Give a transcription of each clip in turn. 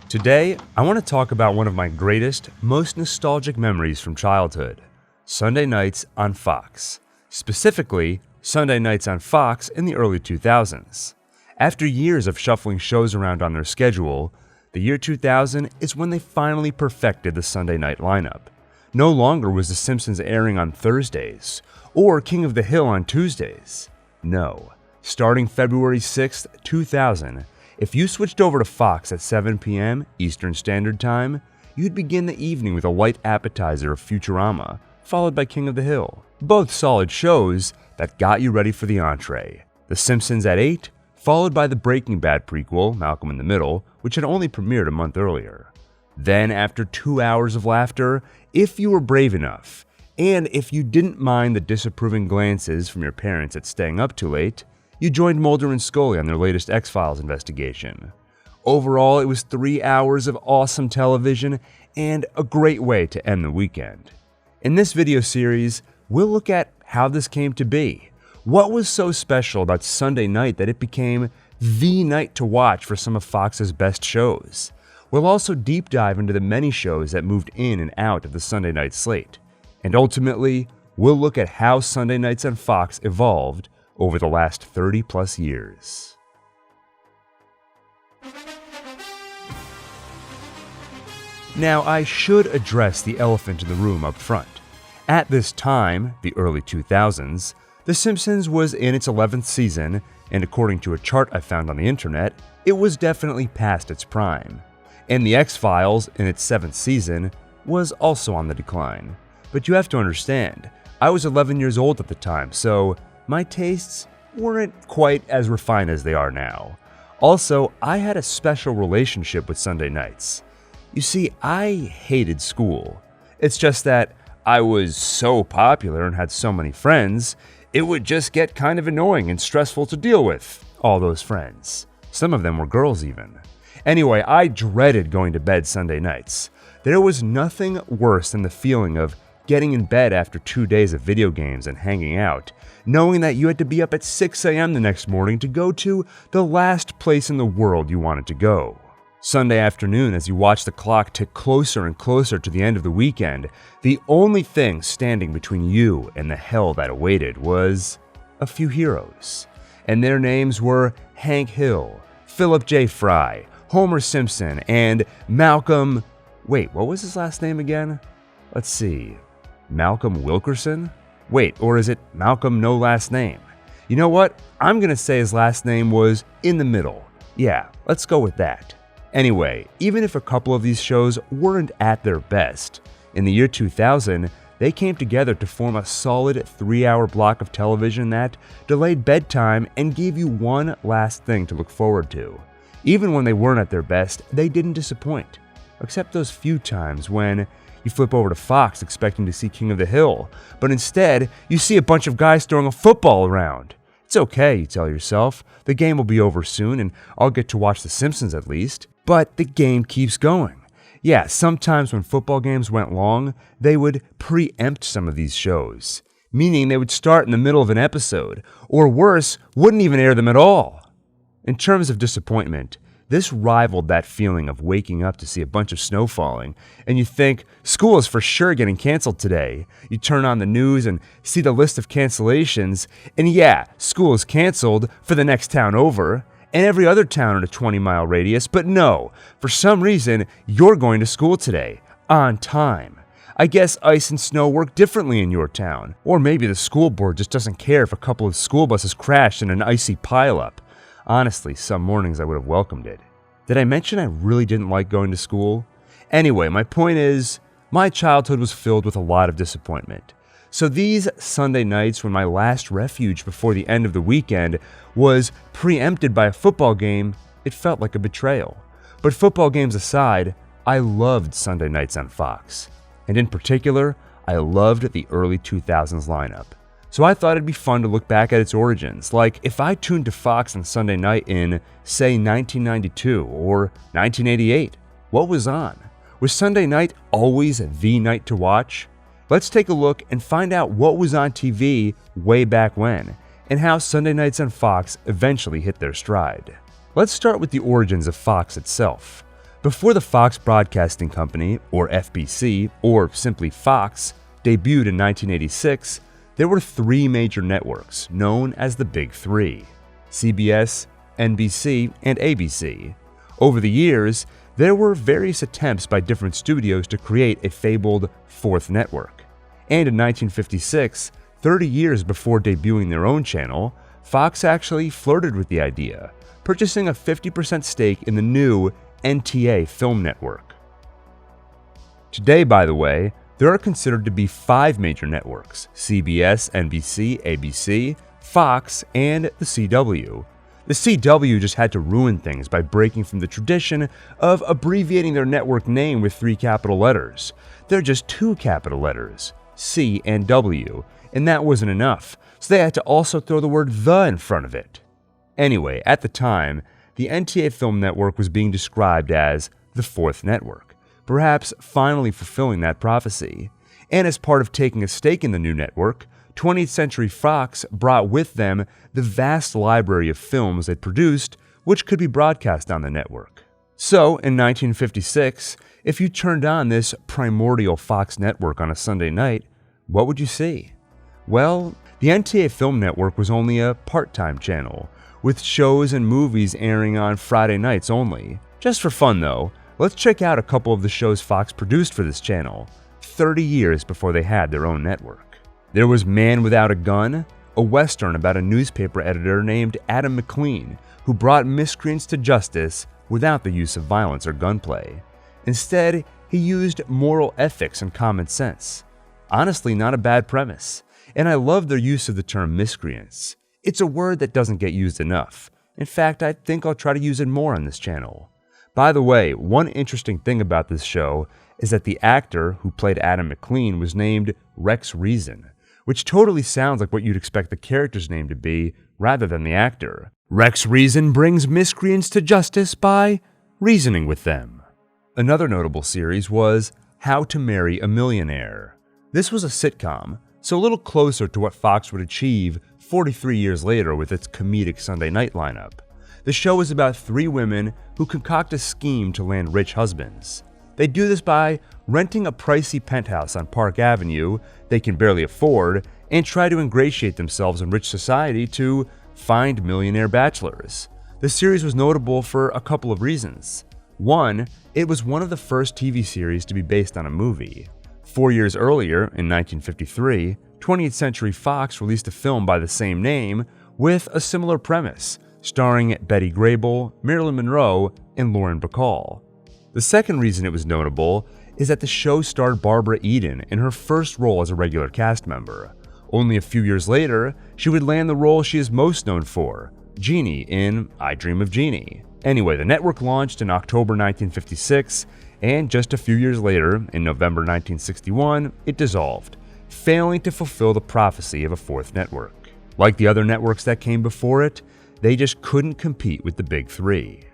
Today, I want to talk about one of my greatest, most nostalgic memories from childhood, Sunday nights on Fox. Specifically, Sunday nights on Fox in the early 2000s. After years of shuffling shows around on their schedule, the year 2000 is when they finally perfected the Sunday night lineup. No longer was The Simpsons airing on Thursdays, or King of the Hill on Tuesdays. No. Starting February 6, 2000, if you switched over to Fox at 7 p.m. Eastern Standard Time, you'd begin the evening with a light appetizer of Futurama, followed by King of the Hill. Both solid shows that got you ready for the entree. The Simpsons at 8, followed by the Breaking Bad prequel, Malcolm in the Middle, which had only premiered a month earlier. Then, after 2 hours of laughter, if you were brave enough, and if you didn't mind the disapproving glances from your parents at staying up too late, you joined Mulder and Scully on their latest X-Files investigation. Overall, it was 3 hours of awesome television and a great way to end the weekend. In this video series, we'll look at how this came to be. What was so special about Sunday night that it became the night to watch for some of Fox's best shows? We'll also deep dive into the many shows that moved in and out of the Sunday night slate. And ultimately, we'll look at how Sunday nights on Fox evolved over the last 30 plus years. Now, I should address the elephant in the room up front. At this time, the early 2000s, The Simpsons was in its 11th season, and according to a chart I found on the internet, it was definitely past its prime. And The X-Files, in its 7th season, was also on the decline. But you have to understand, I was 11 years old at the time, so my tastes weren't quite as refined as they are now. Also, I had a special relationship with Sunday nights. You see, I hated school. It's just that I was so popular and had so many friends, it would just get kind of annoying and stressful to deal with, all those friends. Some of them were girls even. Anyway, I dreaded going to bed Sunday nights. There was nothing worse than the feeling of getting in bed after 2 days of video games and hanging out, knowing that you had to be up at 6 a.m. the next morning to go to the last place in the world you wanted to go. Sunday afternoon, as you watched the clock tick closer and closer to the end of the weekend, the only thing standing between you and the hell that awaited was a few heroes. And their names were Hank Hill, Philip J. Fry, Homer Simpson, and Malcolm... Wait, what was his last name again? Let's see. Malcolm Wilkerson? Wait, or is it Malcolm no last name? You know what? I'm gonna say his last name was in the middle. Yeah, let's go with that. Anyway, even if a couple of these shows weren't at their best, in the year 2000, they came together to form a solid 3-hour block of television that delayed bedtime and gave you one last thing to look forward to. Even when they weren't at their best, they didn't disappoint. Except those few times when you flip over to Fox expecting to see King of the Hill, but instead, you see a bunch of guys throwing a football around. It's okay, you tell yourself. The game will be over soon and I'll get to watch The Simpsons at least. But the game keeps going. Yeah, sometimes when football games went long, they would preempt some of these shows, meaning they would start in the middle of an episode, or worse, wouldn't even air them at all. In terms of disappointment, this rivaled that feeling of waking up to see a bunch of snow falling, and you think, school is for sure getting canceled today. You turn on the news and see the list of cancellations, and yeah, school is canceled for the next town over, and every other town in a 20-mile radius, but no, for some reason, you're going to school today, on time. I guess ice and snow work differently in your town, or maybe the school board just doesn't care if a couple of school buses crash in an icy pileup. Honestly, some mornings I would have welcomed it. Did I mention I really didn't like going to school? Anyway, my point is, my childhood was filled with a lot of disappointment. So these Sunday nights, when my last refuge before the end of the weekend was preempted by a football game, it felt like a betrayal. But football games aside, I loved Sunday nights on Fox. And in particular, I loved the early 2000s lineup. So I thought it'd be fun to look back at its origins, like if I tuned to Fox on Sunday night in, say, 1992 or 1988, what was on? Was Sunday night always the night to watch? Let's take a look and find out what was on TV way back when, and how Sunday nights on Fox eventually hit their stride. Let's start with the origins of Fox itself. Before the Fox Broadcasting Company, or FBC, or simply Fox, debuted in 1986, there were three major networks known as the Big Three: CBS, NBC, and ABC. Over the years, there were various attempts by different studios to create a fabled fourth network. And in 1956, 30 years before debuting their own channel, Fox actually flirted with the idea, purchasing a 50% stake in the new NTA Film Network. Today, by the way, there are considered to be five major networks: CBS, NBC, ABC, Fox, and the CW. The CW just had to ruin things by breaking from the tradition of abbreviating their network name with three capital letters. They're just two capital letters, C and W, and that wasn't enough, so they had to also throw the word "the" in front of it. Anyway, at the time, the NTA Film Network was being described as the fourth network, perhaps finally fulfilling that prophecy. And as part of taking a stake in the new network, 20th Century Fox brought with them the vast library of films they'd produced, which could be broadcast on the network. So, in 1956, if you turned on this primordial Fox network on a Sunday night, what would you see? Well, the NTA Film Network was only a part-time channel, with shows and movies airing on Friday nights only. Just for fun though, let's check out a couple of the shows Fox produced for this channel, 30 years before they had their own network. There was Man Without a Gun, a western about a newspaper editor named Adam McLean who brought miscreants to justice without the use of violence or gunplay. Instead, he used moral ethics and common sense. Honestly, not a bad premise. And I love their use of the term miscreants. It's a word that doesn't get used enough. In fact, I think I'll try to use it more on this channel. By the way, one interesting thing about this show is that the actor who played Adam McLean was named Rex Reason, which totally sounds like what you'd expect the character's name to be rather than the actor. Rex Reason brings miscreants to justice by reasoning with them. Another notable series was How to Marry a Millionaire. This was a sitcom, so a little closer to what Fox would achieve 43 years later with its comedic Sunday night lineup. The show is about three women who concoct a scheme to land rich husbands. They do this by renting a pricey penthouse on Park Avenue they can barely afford and try to ingratiate themselves in rich society to find millionaire bachelors. The series was notable for a couple of reasons. One, it was one of the first TV series to be based on a movie. 4 years earlier, in 1953, 20th Century Fox released a film by the same name with a similar premise, starring Betty Grable, Marilyn Monroe, and Lauren Bacall. The second reason it was notable is that the show starred Barbara Eden in her first role as a regular cast member. Only a few years later, she would land the role she is most known for, Jeannie in I Dream of Jeannie. Anyway, the network launched in October 1956, and just a few years later, in November 1961, it dissolved, failing to fulfill the prophecy of a fourth network. Like the other networks that came before it, they just couldn't compete with the Big Three.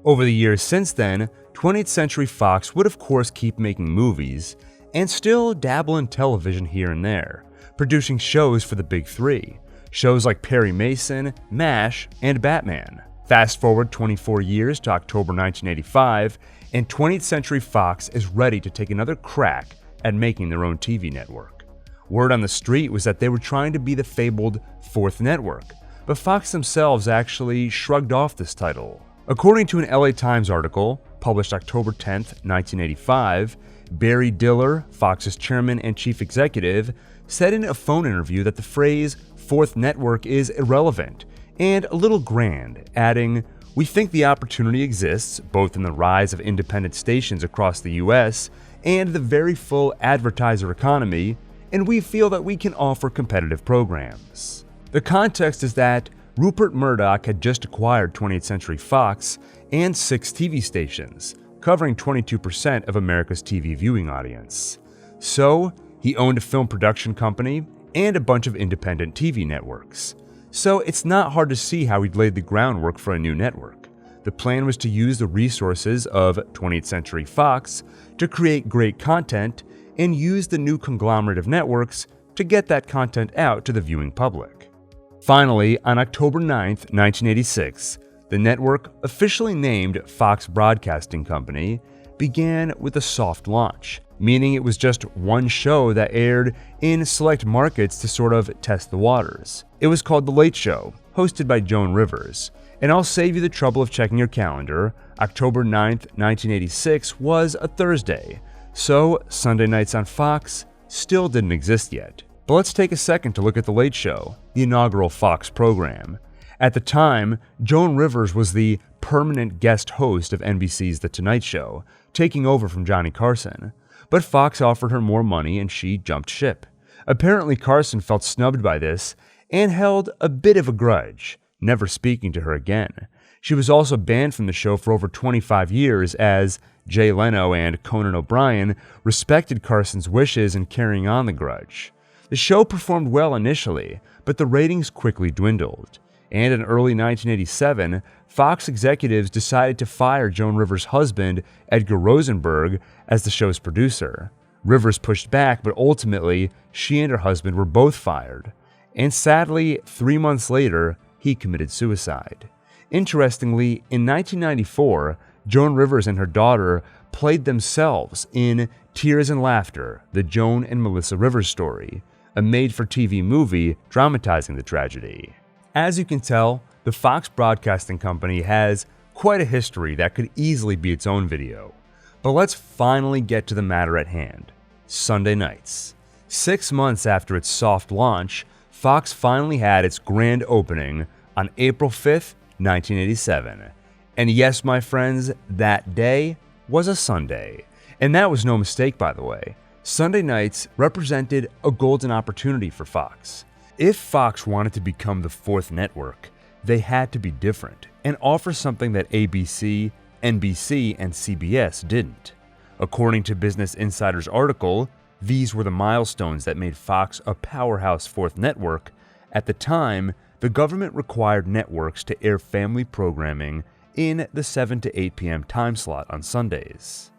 Over the years since then, 20th Century Fox would of course keep making movies, and still dabble in television here and there, producing shows for the Big Three, shows like Perry Mason, MASH, and Batman. Fast forward 24 years to October 1985, and 20th Century Fox is ready to take another crack at making their own TV network. Word on the street was that they were trying to be the fabled fourth network, but Fox themselves actually shrugged off this title. According to an LA Times article, published October 10, 1985, Barry Diller, Fox's chairman and chief executive, said in a phone interview that the phrase fourth network is irrelevant and a little grand, adding, "We think the opportunity exists, both in the rise of independent stations across the US and the very full advertiser economy, and we feel that we can offer competitive programs." The context is that Rupert Murdoch had just acquired 20th Century Fox and 6 TV stations, covering 22% of America's TV viewing audience. So, he owned a film production company and a bunch of independent TV networks. So it's not hard to see how he'd laid the groundwork for a new network. The plan was to use the resources of 20th Century Fox to create great content and use the new conglomerate of networks to get that content out to the viewing public. Finally, on October 9, 1986, The network, officially named Fox Broadcasting Company, began with a soft launch, meaning it was just one show that aired in select markets to sort of test the waters. It was called The Late Show, hosted by Joan Rivers, and I'll save you the trouble of checking your calendar. October 9th, 1986 was a Thursday, so Sunday nights on Fox still didn't exist yet. But let's take a second to look at The Late Show, the inaugural Fox program. At the time, Joan Rivers was the permanent guest host of NBC's The Tonight Show, taking over from Johnny Carson. But Fox offered her more money and she jumped ship. Apparently Carson felt snubbed by this and held a bit of a grudge, never speaking to her again. She was also banned from the show for over 25 years as Jay Leno and Conan O'Brien respected Carson's wishes in carrying on the grudge. The show performed well initially, but the ratings quickly dwindled. And in early 1987, Fox executives decided to fire Joan Rivers' husband, Edgar Rosenberg, as the show's producer. Rivers pushed back, but ultimately, she and her husband were both fired. And sadly, 3 months later, he committed suicide. Interestingly, in 1994, Joan Rivers and her daughter played themselves in Tears and Laughter, the Joan and Melissa Rivers story, a made-for-TV movie dramatizing the tragedy. As you can tell, the Fox Broadcasting Company has quite a history that could easily be its own video. But let's finally get to the matter at hand: Sunday nights. 6 months after its soft launch, Fox finally had its grand opening on April 5th, 1987. And yes, my friends, that day was a Sunday. And that was no mistake, by the way. Sunday nights represented a golden opportunity for Fox. If Fox wanted to become the fourth network, they had to be different and offer something that ABC, NBC, and CBS didn't. According to Business Insider's article, these were the milestones that made Fox a powerhouse fourth network. At the time, the government required networks to air family programming in the 7 to 8 p.m. time slot on Sundays.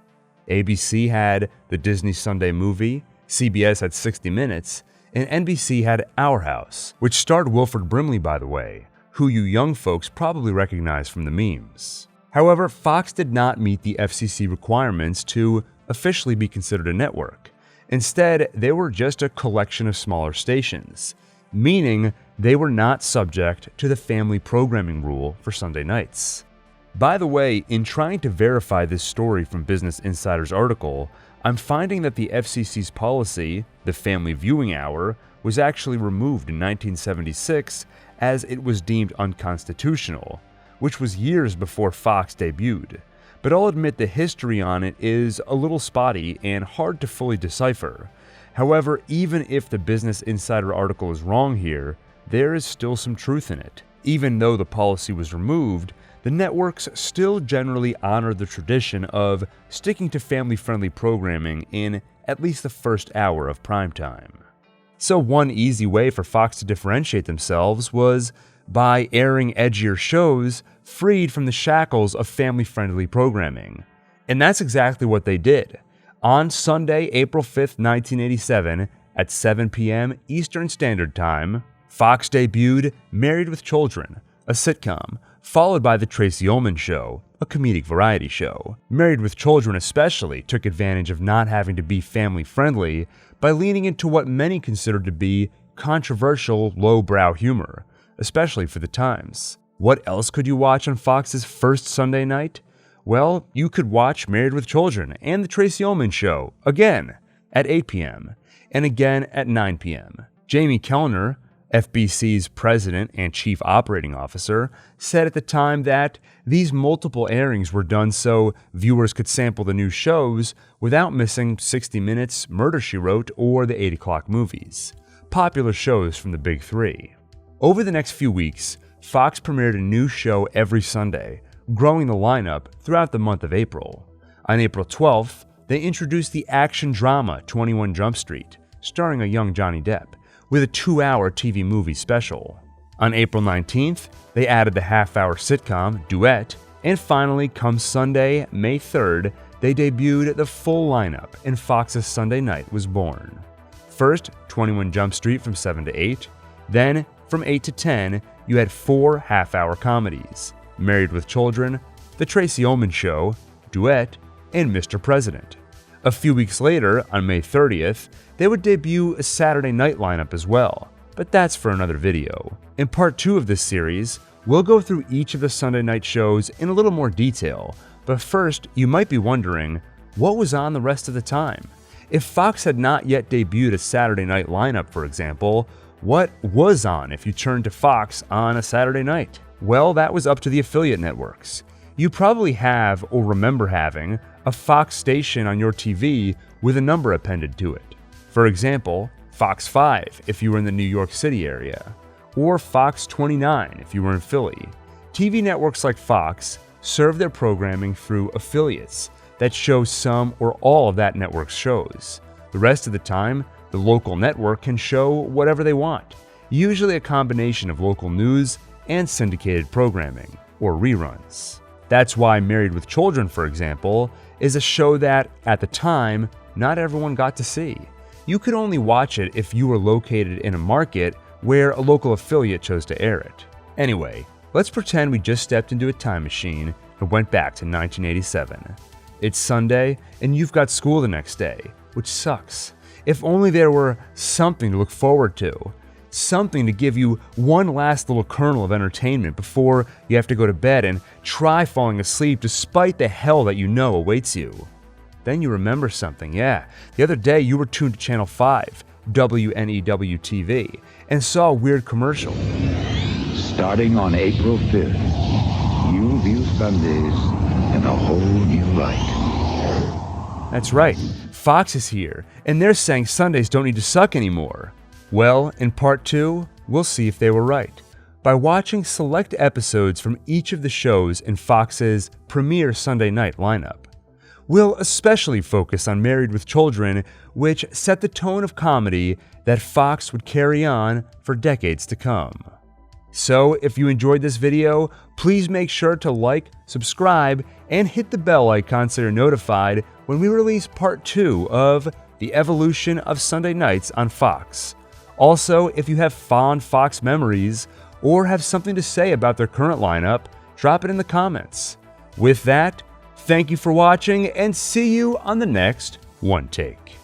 ABC had the Disney Sunday Movie, CBS had 60 Minutes, and NBC had Our House, which starred Wilford Brimley, by the way, who you young folks probably recognize from the memes. However, Fox did not meet the FCC requirements to officially be considered a network. Instead, they were just a collection of smaller stations, meaning they were not subject to the family programming rule for Sunday nights. By the way, in trying to verify this story from Business Insider's article, I'm finding that the FCC's policy, the family viewing hour, was actually removed in 1976 as it was deemed unconstitutional, which was years before Fox debuted. But I'll admit the history on it is a little spotty and hard to fully decipher. However, even if the Business Insider article is wrong here, there is still some truth in it. Even though the policy was removed, the networks still generally honor the tradition of sticking to family-friendly programming in at least the first hour of primetime. So one easy way for Fox to differentiate themselves was by airing edgier shows freed from the shackles of family-friendly programming. And that's exactly what they did. On Sunday, April 5th, 1987, at 7 p.m. Eastern Standard Time, Fox debuted Married with Children, a sitcom, followed by The Tracy Ullman Show, a comedic variety show. Married with Children especially took advantage of not having to be family-friendly by leaning into what many considered to be controversial, low-brow humor, especially for the times. What else could you watch on Fox's first Sunday night? Well, you could watch Married with Children and The Tracy Ullman Show, again, at 8 p.m., and again at 9 p.m. Jamie Kellner, FBC's president and chief operating officer, said at the time that these multiple airings were done so viewers could sample the new shows without missing 60 Minutes, Murder, She Wrote, or the 8 o'clock movies, popular shows from the Big Three. Over the next few weeks, Fox premiered a new show every Sunday, growing the lineup throughout the month of April. On April 12th, they introduced the action drama 21 Jump Street, starring a young Johnny Depp, with a 2-hour TV movie special. On April 19th, they added the half-hour sitcom Duet, and finally, come Sunday, May 3rd, they debuted the full lineup and Fox's Sunday night was born. First, 21 Jump Street from 7 to 8, then from 8 to 10, you had 4 half-hour comedies, Married with Children, The Tracy Ullman Show, Duet, and Mr. President. A few weeks later, on May 30th, they would debut a Saturday night lineup as well, but that's for another video. In part 2 of this series, we'll go through each of the Sunday night shows in a little more detail, but first, you might be wondering, what was on the rest of the time? If Fox had not yet debuted a Saturday night lineup, for example, what was on if you turned to Fox on a Saturday night? Well, that was up to the affiliate networks. You probably have or remember having a Fox station on your TV with a number appended to it. For example, Fox 5 if you were in the New York City area, or Fox 29 if you were in Philly. TV networks like Fox serve their programming through affiliates that show some or all of that network's shows. The rest of the time, the local network can show whatever they want, usually a combination of local news and syndicated programming, or reruns. That's why Married with Children, for example, is a show that, at the time, not everyone got to see. You could only watch it if you were located in a market where a local affiliate chose to air it. Anyway, let's pretend we just stepped into a time machine and went back to 1987. It's Sunday, and you've got school the next day, which sucks. If only there were something to look forward to. Something to give you one last little kernel of entertainment before you have to go to bed and try falling asleep despite the hell that you know awaits you. Then you remember something, yeah. The other day you were tuned to Channel 5, WNEW TV, and saw a weird commercial. Starting on April 5th, you'll view Sundays in a whole new light. That's right, Fox is here, and they're saying Sundays don't need to suck anymore. Well, in part 2, we'll see if they were right, by watching select episodes from each of the shows in Fox's premier Sunday night lineup. We'll especially focus on Married with Children, which set the tone of comedy that Fox would carry on for decades to come. So, if you enjoyed this video, please make sure to like, subscribe, and hit the bell icon so you're notified when we release part 2 of The Evolution of Sunday Nights on Fox. Also, if you have fond Fox memories or have something to say about their current lineup, drop it in the comments. With that, thank you for watching and see you on the next One Take.